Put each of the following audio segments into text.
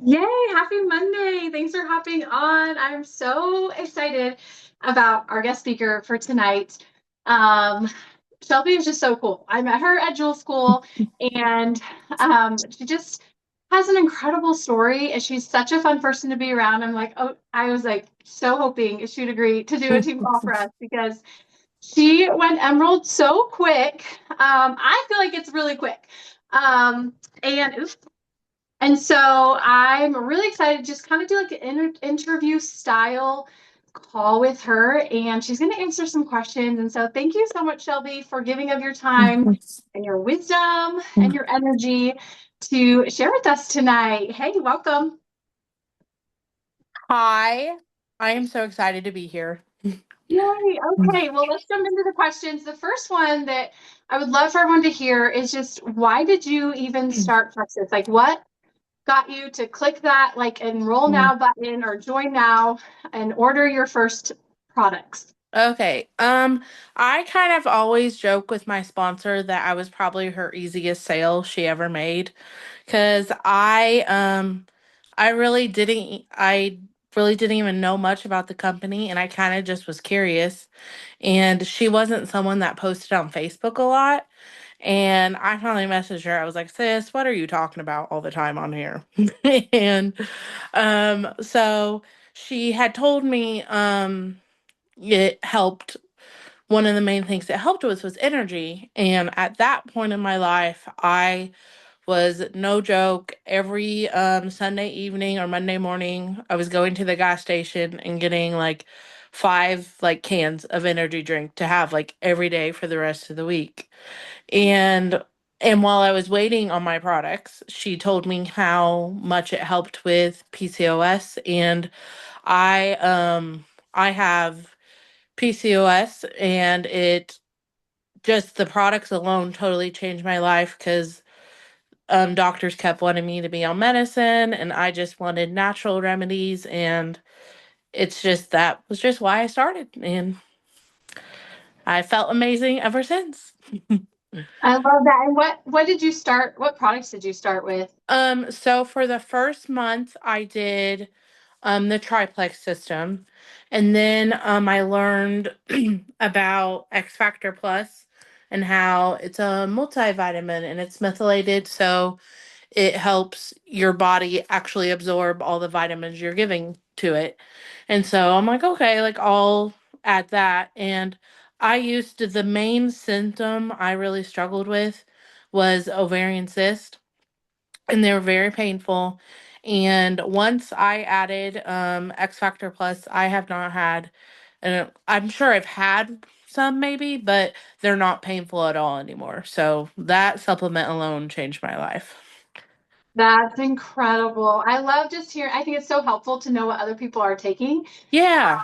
Yay, happy Monday. Thanks for hopping on. I'm so excited about our guest speaker for tonight. Um, Shelby is just so cool. I met her at Jewel School and she just has an incredible story and she's such a fun person to be around. I was like so hoping she'd agree to do a team call for us because she went emerald so quick. I feel like it's really quick. And oops, and so I'm really excited to just kind of do like an interview style call with her, and she's going to answer some questions. And so thank you so much, Shelby, for giving of your time and your wisdom and your energy to share with us tonight. Hey, welcome. Hi, I am so excited to be here. Yay. Okay, well, let's jump into the questions. The first one that I would love for everyone to hear is just why did you even start Plexus? Like, what got you to click that like enroll now button or join now and order your first products? Okay, I kind of always joke with my sponsor that I was probably her easiest sale she ever made, because I really didn't even know much about the company, and I kind of just was curious. And she wasn't someone that posted on Facebook a lot. And I finally messaged her. I was like, sis, what are you talking about all the time on here? And so she had told me it helped. One of the main things it helped with was energy. And at that point in my life, I was no joke. Every Sunday evening or Monday morning, I was going to the gas station and getting like five like cans of energy drink to have like every day for the rest of the week. And and while I was waiting on my products, she told me how much it helped with PCOS. And I have PCOS, and it just the products alone totally changed my life, because doctors kept wanting me to be on medicine and I just wanted natural remedies. And it's just that was just why I started, and I felt amazing ever since. I love that. And what did you start? What products did you start with? So for the first month, I did the triplex system, and then I learned about X Factor Plus and how it's a multivitamin and it's methylated, so it helps your body actually absorb all the vitamins you're giving to it. And so I'm like, okay, like I'll add that. And I used the main symptom I really struggled with was ovarian cyst, and they were very painful. And once I added X Factor Plus, I have not had, and I'm sure I've had some maybe, but they're not painful at all anymore. So that supplement alone changed my life. That's incredible. I love just hearing, I think it's so helpful to know what other people are taking, Yeah.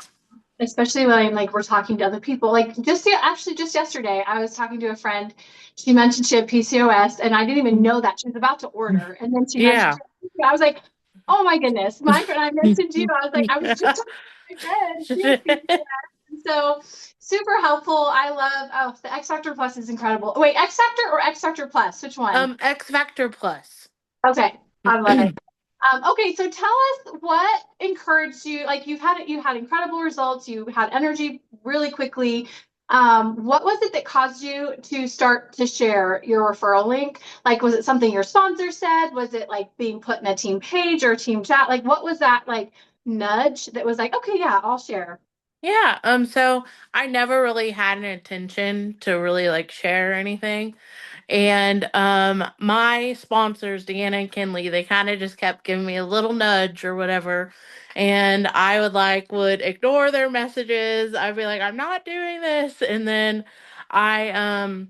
especially when like we're talking to other people. Like actually just yesterday, I was talking to a friend. She mentioned she had PCOS, and I didn't even know that she was about to order. And then she mentioned, Yeah. I was like, oh my goodness, my friend. I mentioned you. I was like, I was just talking to my friend. She has PCOS. And so super helpful. I love. Oh, the X Factor Plus is incredible. Wait, X Factor or X Factor Plus? Which one? X Factor Plus. Okay, I love it. Okay, so tell us what encouraged you. Like you had incredible results. You had energy really quickly. What was it that caused you to start to share your referral link? Like, was it something your sponsor said? Was it like being put in a team page or a team chat? Like, what was that like nudge that was like, okay, yeah, I'll share. Yeah, so I never really had an intention to really like share anything. And my sponsors, Deanna and Kinley, they kind of just kept giving me a little nudge or whatever. And I would ignore their messages. I'd be like, I'm not doing this. And then I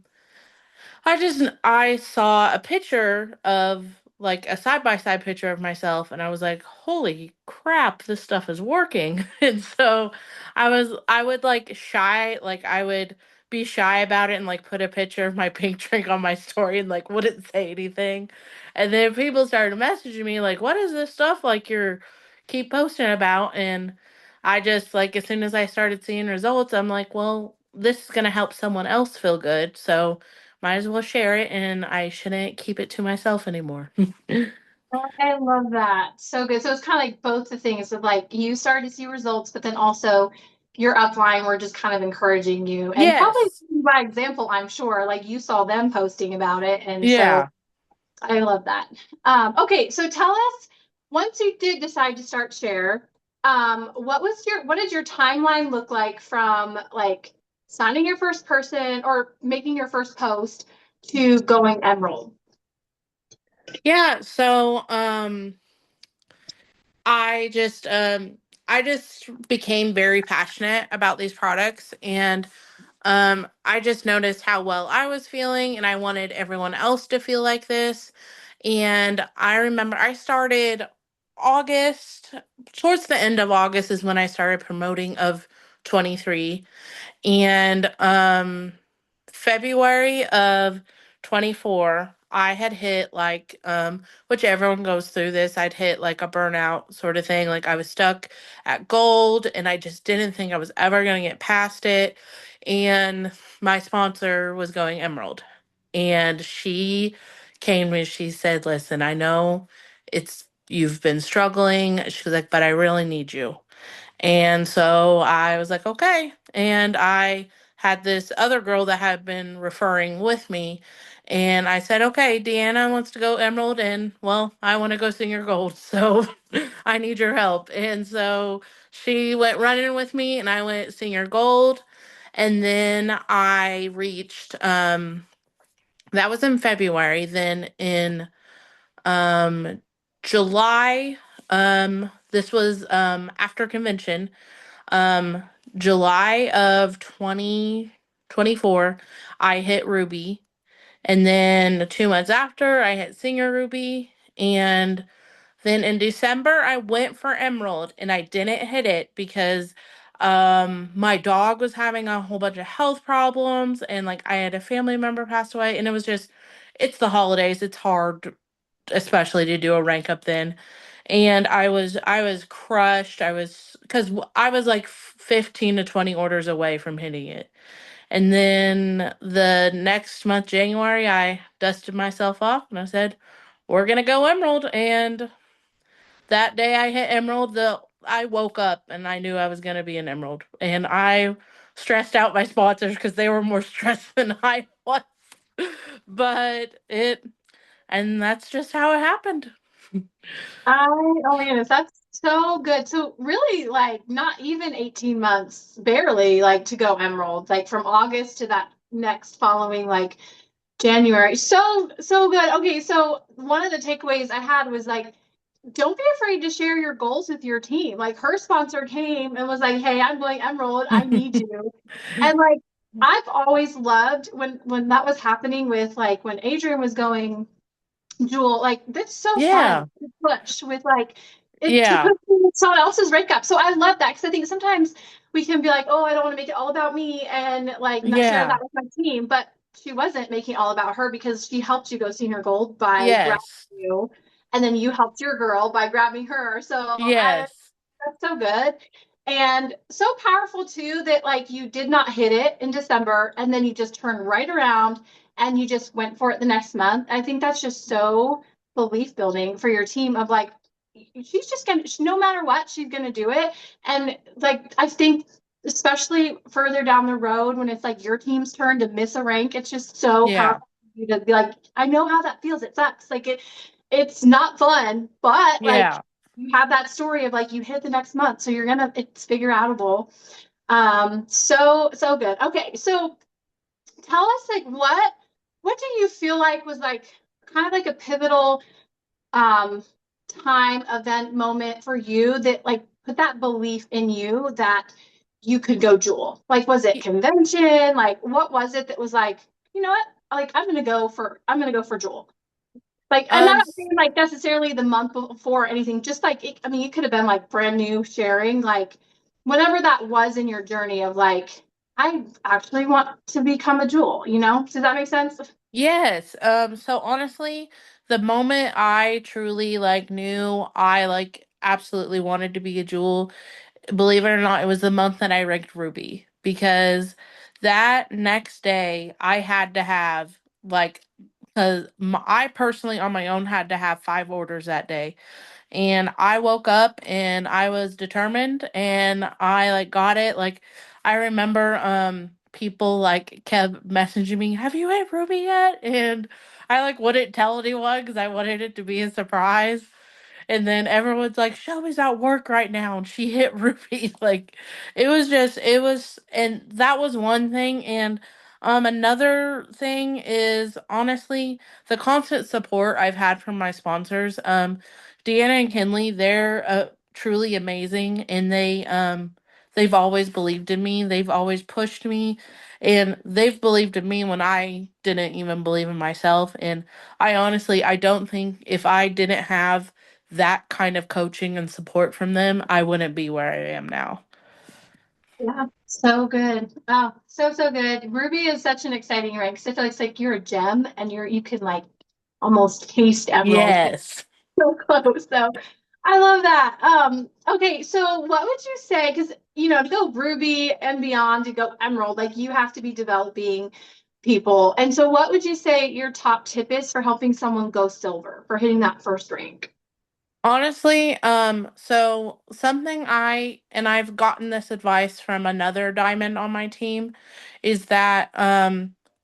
I saw a picture of like a side by side picture of myself, and I was like, holy crap, this stuff is working. And so I would I would be shy about it and like put a picture of my pink drink on my story and like wouldn't say anything. And then people started messaging me like, what is this stuff like you're keep posting about? And I just like, as soon as I started seeing results, I'm like, well, this is going to help someone else feel good. So might as well share it, and I shouldn't keep it to myself anymore. I love that. So good. So it's kind of like both the things of like you started to see results, but then also your upline were just kind of encouraging you and probably Yes. by example, I'm sure, like you saw them posting about it. And so Yeah. I love that. Okay, so tell us once you did decide to start Share, what did your timeline look like from like signing your first person or making your first post to going Emerald? Yeah. So, I just I just became very passionate about these products, and I just noticed how well I was feeling and I wanted everyone else to feel like this. And I remember I started August, towards the end of August is when I started promoting of 23. And February of 24, I had hit like which everyone goes through this. I'd hit like a burnout sort of thing. Like I was stuck at gold and I just didn't think I was ever going to get past it. And my sponsor was going emerald. And she came to me, she said, "Listen, I know it's you've been struggling." She was like, "But I really need you." And so I was like, okay. And I had this other girl that had been referring with me. And I said, okay, Deanna wants to go Emerald, and well, I want to go Senior Gold. So I need your help. And so she went running with me, and I went Senior Gold. And then I reached, that was in February. Then in um, July, this was after convention, um, July of 2024, I hit Ruby. And then 2 months after, I hit Senior Ruby. And then in December, I went for Emerald and I didn't hit it because my dog was having a whole bunch of health problems and like I had a family member pass away and it was just it's the holidays. It's hard especially to do a rank up then. And I was crushed. I was cuz I was like 15 to 20 orders away from hitting it. And then the next month January I dusted myself off and I said, "We're going to go Emerald." And that day I hit Emerald, the I woke up and I knew I was going to be an Emerald. And I stressed out my sponsors cuz they were more stressed than I was. But it and that's just how it happened. Oh my goodness, that's so good. So really like not even 18 months, barely like to go Emerald, like from August to that next following like January. So good. Okay, so one of the takeaways I had was like don't be afraid to share your goals with your team. Like her sponsor came and was like, "Hey, I'm going Emerald. I need you." And like I've always loved when that was happening with like when Adrian was going Jewel, like that's so fun Yeah. to push with like it to Yeah. push someone else's rank up. So I love that because I think sometimes we can be like, oh, I don't want to make it all about me and like not share that Yeah. with my team. But she wasn't making it all about her because she helped you go senior gold by grabbing Yes. you, and then you helped your girl by grabbing her. So I Yes. that's so good. And so powerful too that like you did not hit it in December and then you just turned right around and you just went for it the next month. I think that's just so belief building for your team of like she's just gonna no matter what she's gonna do it. And like I think especially further down the road when it's like your team's turn to miss a rank, it's just so Yeah. powerful for you to be like, I know how that feels. It sucks. Like it's not fun, but like Yeah. you have that story of like you hit the next month, so you're gonna it's figure outable. So good. Okay, so tell us like what do you feel like was like kind of like a pivotal um time event moment for you that like put that belief in you that you could go jewel? Like was it Y- convention? Like what was it that was like, you know what? Like I'm gonna go for jewel. Like, and I'm Um, not saying like necessarily the month before or anything, just like, I mean, it could have been like brand new sharing, like whatever that was in your journey of like, I actually want to become a jewel, you know? Does that make sense? yes. So honestly, the moment I truly like knew I like absolutely wanted to be a jewel, believe it or not, it was the month that I ranked Ruby because that next day I had to have like because I personally on my own had to have 5 orders that day. And I woke up and I was determined and I like got it. Like I remember people like kept messaging me, "Have you hit Ruby yet?" And I like wouldn't tell anyone because I wanted it to be a surprise. And then everyone's like, "Shelby's at work right now and she hit Ruby." Like it was, and that was one thing. And another thing is honestly the constant support I've had from my sponsors. Deanna and Kinley, they're truly amazing, and they've always believed in me. They've always pushed me, and they've believed in me when I didn't even believe in myself. And I don't think if I didn't have that kind of coaching and support from them, I wouldn't be where I am now. Yeah, so good. Oh, so so good. Ruby is such an exciting rank. So I feel like it's like you're a gem and you can like almost taste emerald. Yes. So close. So I love that. Okay, so what would you say? Because to go Ruby and beyond to go Emerald, like you have to be developing people. And so what would you say your top tip is for helping someone go silver, for hitting that first rank? Honestly, so something I've gotten this advice from another diamond on my team is that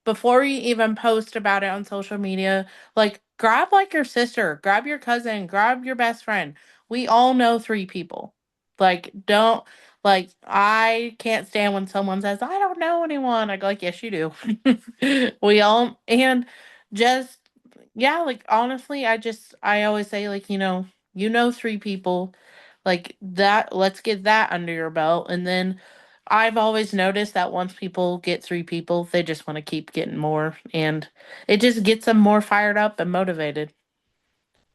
before you even post about it on social media, like grab like your sister, grab your cousin, grab your best friend. We all know 3 people. Like don't like I can't stand when someone says, "I don't know anyone." I go like, "Yes, you do." We all and just yeah, like honestly, I always say like, you know 3 people like that, let's get that under your belt. And then I've always noticed that once people get 3 people, they just want to keep getting more, and it just gets them more fired up and motivated.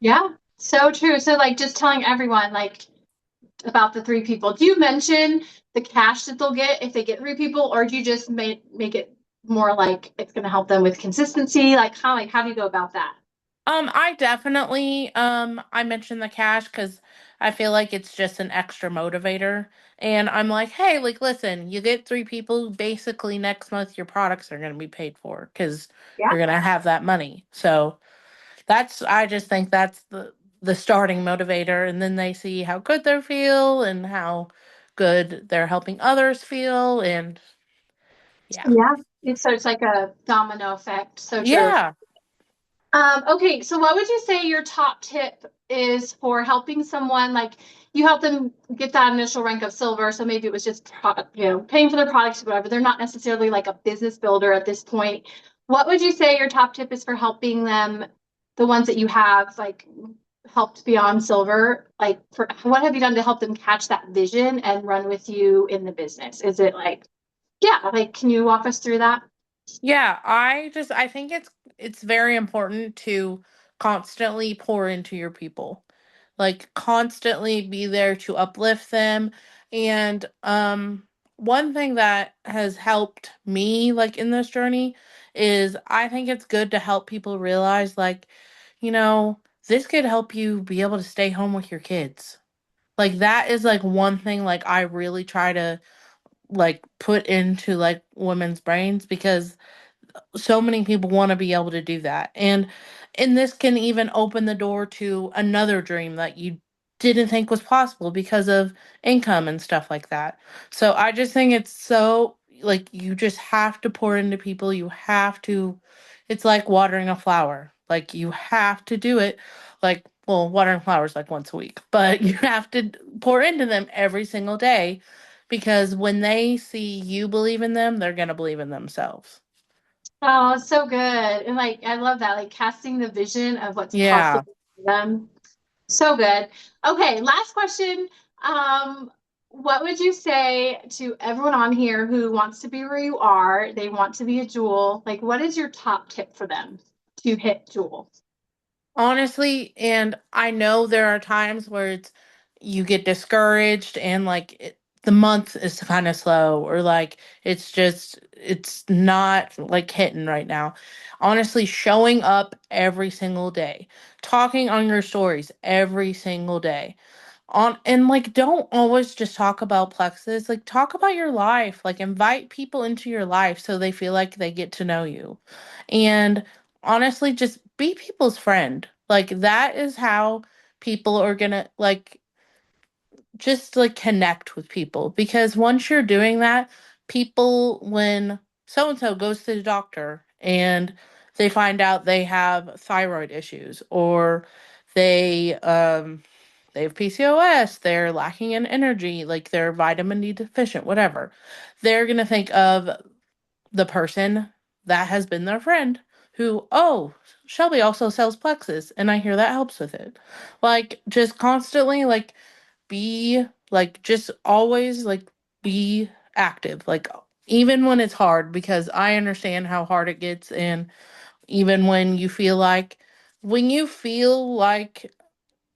Yeah, so true. So like just telling everyone like about the 3 people. Do you mention the cash that they'll get if they get 3 people, or do you just make it more like it's going to help them with consistency? Like how do you go about that? I definitely I mentioned the cash because I feel like it's just an extra motivator. And I'm like, hey, like listen, you get 3 people, basically next month your products are gonna be paid for because Yeah. you're gonna have that money. So that's I just think that's the starting motivator, and then they see how good they feel and how good they're helping others feel, and yeah. Yeah. So it's like a domino effect. So true. Yeah. Okay, so what would you say your top tip is for helping someone like you help them get that initial rank of silver? So maybe it was just paying for their products or whatever. They're not necessarily like a business builder at this point. What would you say your top tip is for helping them, the ones that you have like helped beyond silver? Like for what have you done to help them catch that vision and run with you in the business? Is it like, yeah, like can you walk us through that? Yeah, I think it's very important to constantly pour into your people. Like constantly be there to uplift them. And one thing that has helped me like in this journey is I think it's good to help people realize like, you know, this could help you be able to stay home with your kids. Like that is like one thing like I really try to like put into like women's brains because so many people want to be able to do that. And this can even open the door to another dream that you didn't think was possible because of income and stuff like that. So I just think it's so like you just have to pour into people. You have to, it's like watering a flower. Like you have to do it. Like, well, watering flowers like once a week, but you have to pour into them every single day because when they see you believe in them, they're going to believe in themselves. Oh, so good. And like I love that, like casting the vision of what's Yeah. possible for them. So good. Okay, last question. Um, what would you say to everyone on here who wants to be where you are? They want to be a jewel. Like, what is your top tip for them to hit jewel? Honestly, and I know there are times where it's you get discouraged and like the month is kind of slow or like it's not like hitting right now. Honestly, showing up every single day, talking on your stories every single day. On and like don't always just talk about plexus, like talk about your life, like invite people into your life so they feel like they get to know you. And honestly just be people's friend. Like that is how people are gonna like just like connect with people, because once you're doing that, people, when so and so goes to the doctor and they find out they have thyroid issues, or they they have PCOS, they're lacking in energy, like they're vitamin D deficient, whatever, they're going to think of the person that has been their friend who, oh, Shelby also sells plexus and I hear that helps with it. Like just constantly like be like just always like be active, like even when it's hard, because I understand how hard it gets. And even when you feel like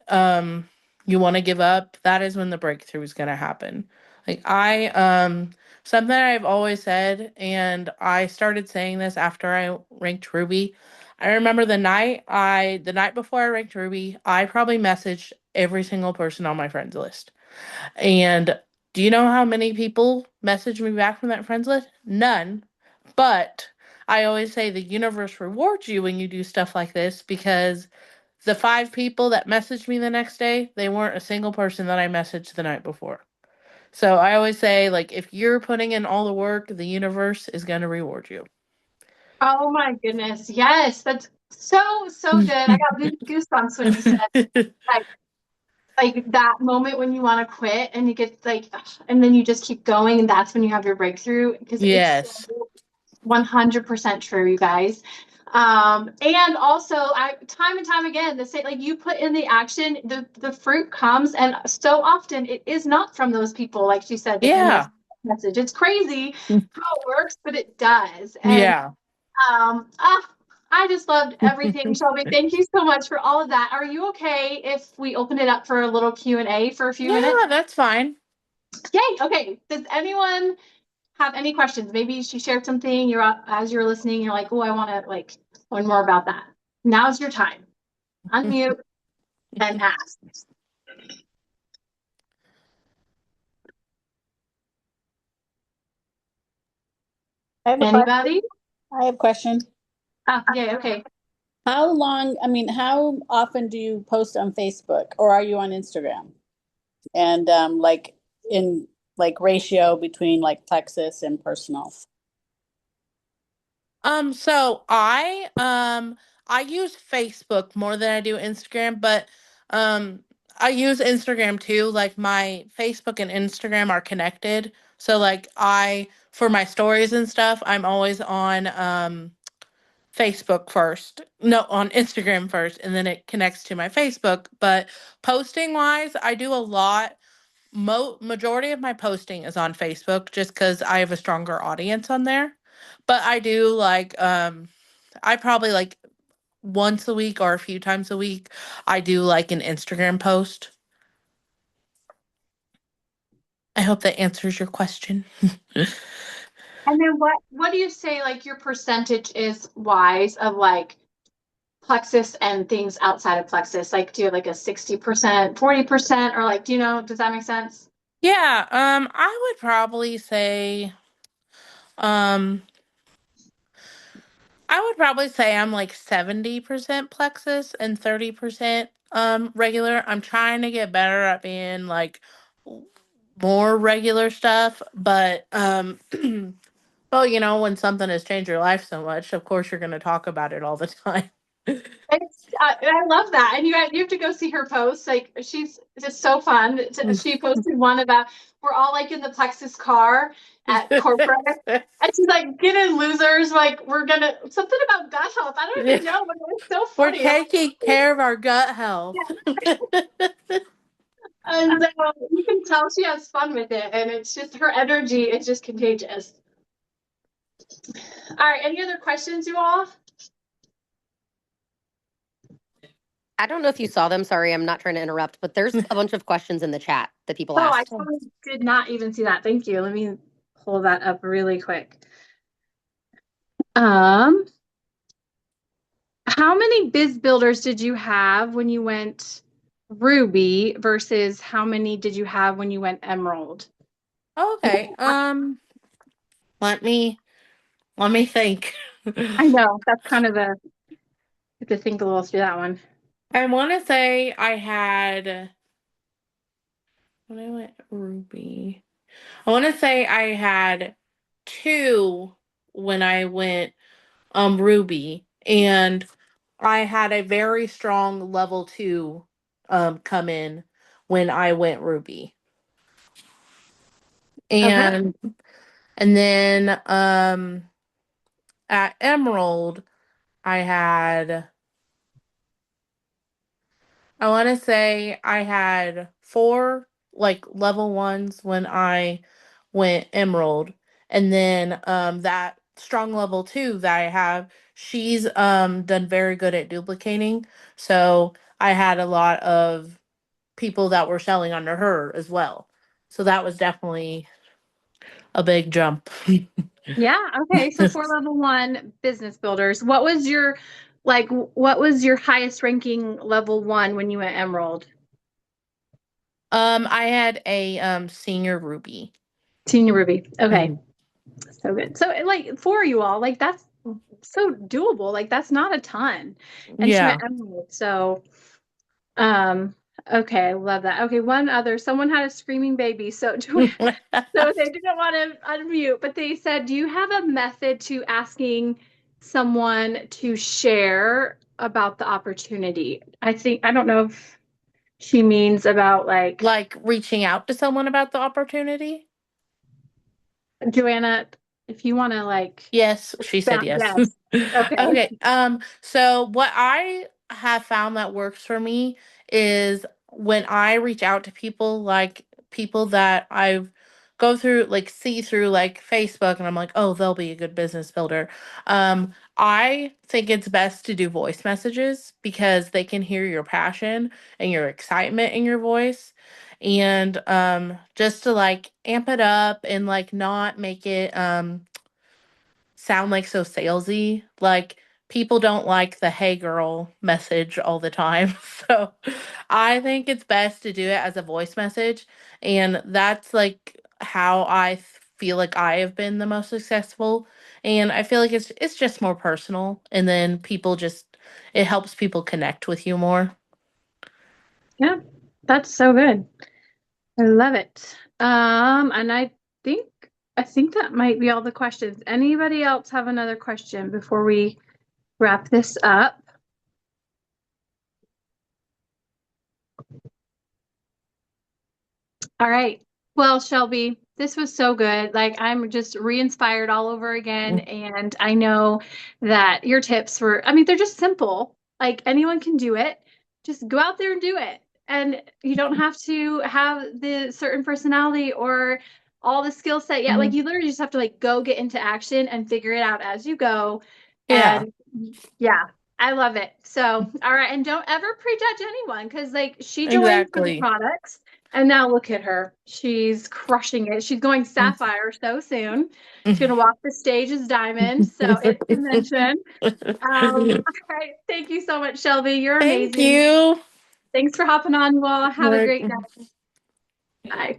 um you want to give up, that is when the breakthrough is going to happen. Like I something I've always said, and I started saying this after I ranked Ruby. I remember the night before I ranked Ruby, I probably messaged every single person on my friends list. And do you know how many people messaged me back from that friends list? None. But I always say the universe rewards you when you do stuff like this, because the 5 people that messaged me the next day, they weren't a single person that I messaged the night before. So I always say, like, if you're putting in all the work, the universe is going to reward you. Oh my goodness. Yes, that's so good. I got goosebumps when you said like that moment when you want to quit and you get like and then you just keep going and that's when you have your breakthrough because it's Yes. 100% true, you guys. And also, I time and time again, the same like you put in the action, the fruit comes, and so often it is not from those people, like she said, that you Yeah. message. It's crazy how it works, but it does. And Yeah. um, ah, I just loved everything, Shelby. Thank you so much for all of that. Are you okay if we open it up for a little Q&A for a few minutes? Yeah, that's fine. Yay. Okay. Does anyone have any questions? Maybe she shared something as you're listening, you're like, oh, I want to like learn more about that. Now's your time. Unmute and ask. I have a question. Anybody? I have a question. Ah, yay. Okay. How long, I mean, how often do you post on Facebook or are you on Instagram? And like in like ratio between like Plexus and personal. So I use Facebook more than I do Instagram, but um I use Instagram too. Like my Facebook and Instagram are connected. So like I for my stories and stuff, I'm always on Facebook first. No, on Instagram first, and then it connects to my Facebook. But posting wise, I do a lot. Majority of my posting is on Facebook just cuz I have a stronger audience on there. But I do like I probably like once a week or a few times a week, I do like an Instagram post. I hope that answers your question. And then what do you say like your percentage is wise of like plexus and things outside of plexus? Like do you have like a 60%, 40%, or like do you know, does that make sense? Yeah, I would probably say um I'm like 70% plexus and 30% regular. I'm trying to get better at being like more regular stuff, but well, when something has changed your life so much, of course you're going to talk about it all the time. I love that. And you have to go see her post. Like she's just so fun. She posted one about we're all like in the Plexus car at corporate. And she's like, get in losers. Like we're gonna something about gut health. I don't Yeah. even know, but it was so We're funny. I'm taking like, care of our gut health. yeah. And you can tell she has fun with it. And it's just her energy is just contagious. All right. Any other questions, you all? I don't know if you saw them. Sorry, I'm not trying to interrupt, but there's a bunch of questions in the chat that people Oh, I asked. totally did not even see that. Thank you. Let me pull that up really quick. Um, how many biz builders did you have when you went Ruby versus how many did you have when you went Emerald? Okay. Let me think. I know that's kind of the have to think a little through that one. I want to say I had, when I went Ruby, I want to say I had two when I went Ruby, and I had a very strong level 2 come in when I went Ruby. Okay. And then at Emerald I had, I want to say I had 4 like level 1s when I went Emerald, and then that strong level 2 that I have, she's done very good at duplicating. So I had a lot of people that were selling under her as well. So that was definitely a big jump. Yeah. Okay. So for level 1 business builders, what was your what was your highest ranking level 1 when you went Emerald? I had a senior Ruby. Senior Ruby. Okay. Mhm. So good. So like for you all, like that's so doable. Like that's not a ton. And she went Yeah. Emerald. So okay, I love that. Okay, one other. Someone had a screaming baby. So so they didn't want to unmute, but they said, "Do you have a method to asking someone to share about the opportunity?" I don't know if she means about like Like reaching out to someone about the opportunity. Joanna, if you want to like Yes, she said yes. yes. Okay. Okay. So what I have found that works for me is when I reach out to people, like people that I've go through, like see through like Facebook, and I'm like, oh, they'll be a good business builder. I think it's best to do voice messages because they can hear your passion and your excitement in your voice. And just to like amp it up and like not make it sound like so salesy. Like people don't like the hey girl message all the time. So I think it's best to do it as a voice message. And that's like how feel like I have been the most successful. And I feel like it's just more personal. And then people just, it helps people connect with you more. Yeah. That's so good. I love it. And think I think that might be all the questions. Anybody else have another question before we wrap this up? All right. Well, Shelby, this was so good. Like I'm just re-inspired all over again. And I know that your tips were, I mean, they're just simple. Like anyone can do it. Just go out there and do it. And you don't have to have the certain personality or all the skill set yet. Like Mhm. you literally just have to like go get into action and figure it out as you go. Yeah, And yeah, I love it. So, all right. And don't ever prejudge anyone because like she joined for the exactly. products. And now look at her. She's crushing it. She's going sapphire so soon. She's going to walk the stage as diamond. So it's convention. All right. Thank you so much, Shelby. You're Thank amazing. you. Thanks for hopping on, you all. Have a Right. great night. Bye.